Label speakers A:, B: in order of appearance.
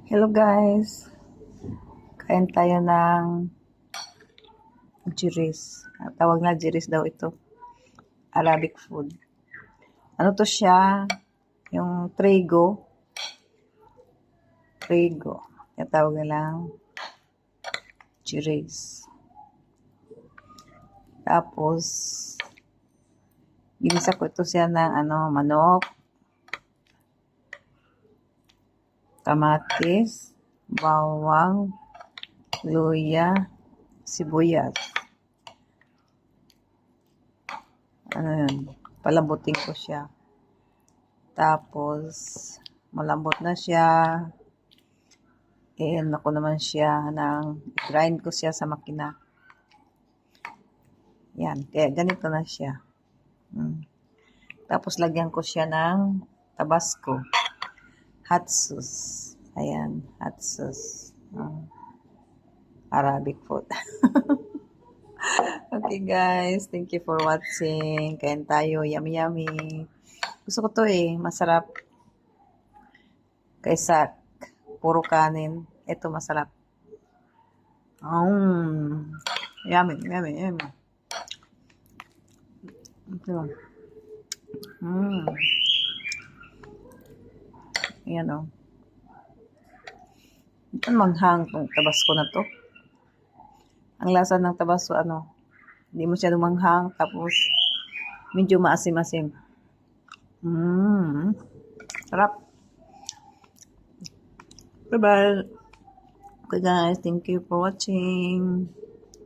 A: Hello guys, kain tayo ng jiris. Tawag na jiris daw ito, Arabic food. Ano to siya? Yung trigo. Yung tawag nilang jiris. Tapos, ginisa ko ito siya ng manok, kamatis, bawang, luya, sibuyas. Palambutin ko siya. Tapos, malambot na siya. Ako naman siya grind ko siya sa makina. Yan, kaya ganito na siya. Tapos, lagyan ko siya ng tabasco. Hot sauce. Ayan, hot sauce. Arabic food. Okay guys, thank you for watching. Kain tayo, yummy yummy. Gusto ko to masarap. Kaysa puro kanin, ito masarap. Yummy, yummy, yummy. Ito. Ayan o. Ito manghang tong tabasco na to. Ang lasa ng tabasco, hindi mo siya manghang, tapos medyo maasim-asim. Sarap. Bye-bye. Okay guys, thank you for watching.